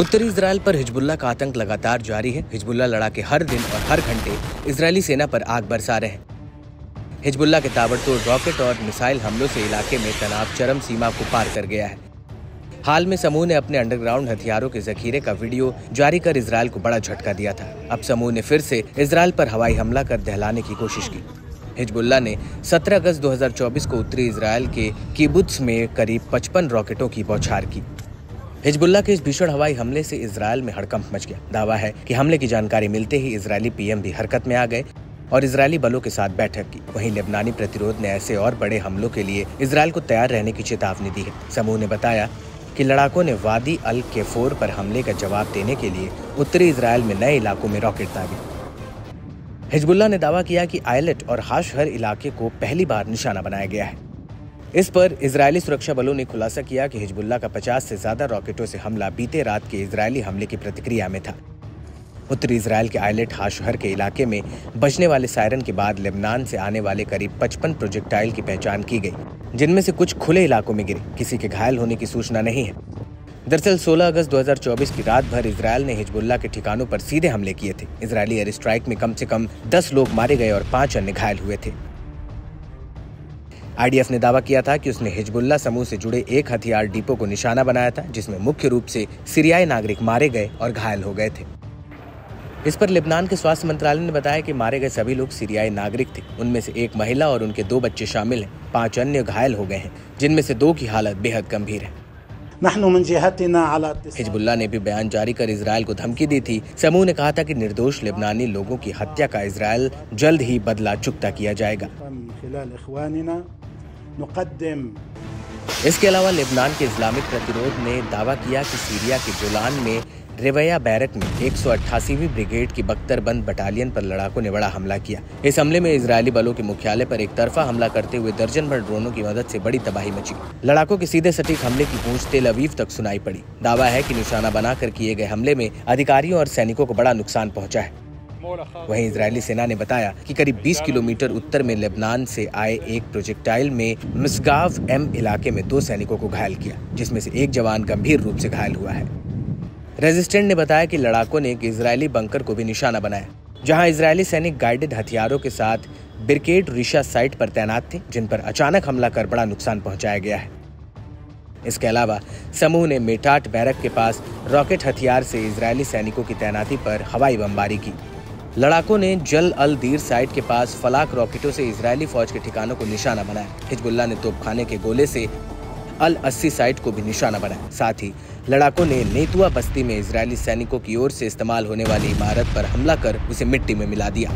उत्तरी इजराइल पर हिजबुल्लाह का आतंक लगातार जारी है। हिजबुल्लाह लड़ाके हर दिन और हर घंटे इजरायली सेना पर आग बरसा रहे हैं। हिजबुल्लाह के ताबड़तोड़ रॉकेट और मिसाइल हमलों से इलाके में तनाव चरम सीमा को पार कर गया है। हाल में समूह ने अपने अंडरग्राउंड हथियारों के जखीरे का वीडियो जारी कर इजराइल को बड़ा झटका दिया था। अब समूह ने फिर से इजराइल पर हवाई हमला कर दहलाने की कोशिश की। हिजबुल्लाह ने 17 अगस्त 2024 को उत्तरी इजराइल के किबुत्स में करीब 55 रॉकेटों की बौछार की। हिजबुल्लाह के इस भीषण हवाई हमले से इजराइल में हड़कंप मच गया। दावा है कि हमले की जानकारी मिलते ही इजरायली पीएम भी हरकत में आ गए और इजरायली बलों के साथ बैठक की। वहीं लेबनानी प्रतिरोध ने ऐसे और बड़े हमलों के लिए इजराइल को तैयार रहने की चेतावनी दी है। समूह ने बताया कि लड़ाकों ने वादी अल केफोर पर हमले का जवाब देने के लिए उत्तरी इजराइल में नए इलाकों में रॉकेट दागे। हिजबुल्लाह ने दावा किया कि आयलेट और हाशहर इलाके को पहली बार निशाना बनाया गया है। इस पर इजरायली सुरक्षा बलों ने खुलासा किया कि हिजबुल्लाह का 50 से ज्यादा रॉकेटों से हमला बीते रात के इजरायली हमले की प्रतिक्रिया में था। उत्तरी इजराइल के आयलेट हाशहर के इलाके में बजने वाले सायरन के बाद लेबनान से आने वाले करीब 55 प्रोजेक्टाइल की पहचान की गई, जिनमें से कुछ खुले इलाकों में गिरे। किसी के घायल होने की सूचना नहीं है। दरअसल 16 अगस्त 2024 की रात भर इजरायल ने हिजबुल्लाह के ठिकानों पर सीधे हमले किए थे। इजरायली एयर स्ट्राइक में कम से कम 10 लोग मारे गए और 5 अन्य घायल हुए थे। आईडीएफ ने दावा किया था कि उसने हिजबुल्लाह समूह से जुड़े एक हथियार डिपो को निशाना बनाया था, जिसमें मुख्य रूप से सीरियाई नागरिक मारे गए और घायल हो गए थे। इस पर लेबनान के स्वास्थ्य मंत्रालय ने बताया कि मारे गए सभी लोग सीरियाई नागरिक थे। उनमें से एक महिला और उनके 2 बच्चे शामिल हैं। 5 अन्य घायल हो गए हैं, जिनमें से 2 की हालत बेहद गंभीर है। हिजबुल्लाह ने भी बयान जारी कर इजरायल को धमकी दी थी। समूह ने कहा था कि निर्दोष लेबनानी लोगों की हत्या का इजरायल जल्द ही बदला चुकता किया जाएगा। इसके अलावा लेबनान के इस्लामिक प्रतिरोध ने दावा किया कि सीरिया के गोलान में रेवया बैरक में 188वीं ब्रिगेड की बख्तरबंद बटालियन पर लड़ाकों ने बड़ा हमला किया। इस हमले में इजरायली बलों के मुख्यालय पर एक तरफा हमला करते हुए दर्जन भर ड्रोनों की मदद से बड़ी तबाही मची। लड़ाकों के सीधे सटीक हमले की गूंज तेल अवीव तक सुनाई पड़ी। दावा है कि निशाना बनाकर किए गए हमले में अधिकारियों और सैनिकों को बड़ा नुकसान पहुंचा है। वहीं इजरायली सेना ने बताया कि करीब 20 किलोमीटर उत्तर में लेबनान से आए एक प्रोजेक्टाइल में मिसगाव एम इलाके में 2 सैनिकों को घायल किया, जिसमें से एक जवान गंभीर रूप से घायल हुआ है। रेजिस्टेंट ने बताया कि लड़ाकों ने एक इजरायली बंकर को भी निशाना बनाया, जहां इजरायली सैनिक गाइडेड हथियारों के साथ बिरकेड रिशा साइट पर तैनात थे, जिन पर अचानक हमला कर बड़ा नुकसान पहुंचाया गया है। इसके अलावा समूह ने मेटाट बैरक के पास रॉकेट हथियार से इजरायली सैनिकों की तैनाती पर हवाई बमबारी की। लड़ाकों ने जल अल दीर साइट के पास फलाक रॉकेटों से इजरायली फौज के ठिकानों को निशाना बनाया। हिजबुल्लाह ने तोपखाने के गोले से अल 80 साइट को भी निशाना बनाया। साथ ही लड़ाकों ने नेतुआ बस्ती में इजरायली सैनिकों की ओर से इस्तेमाल होने वाली इमारत पर हमला कर उसे मिट्टी में मिला दिया।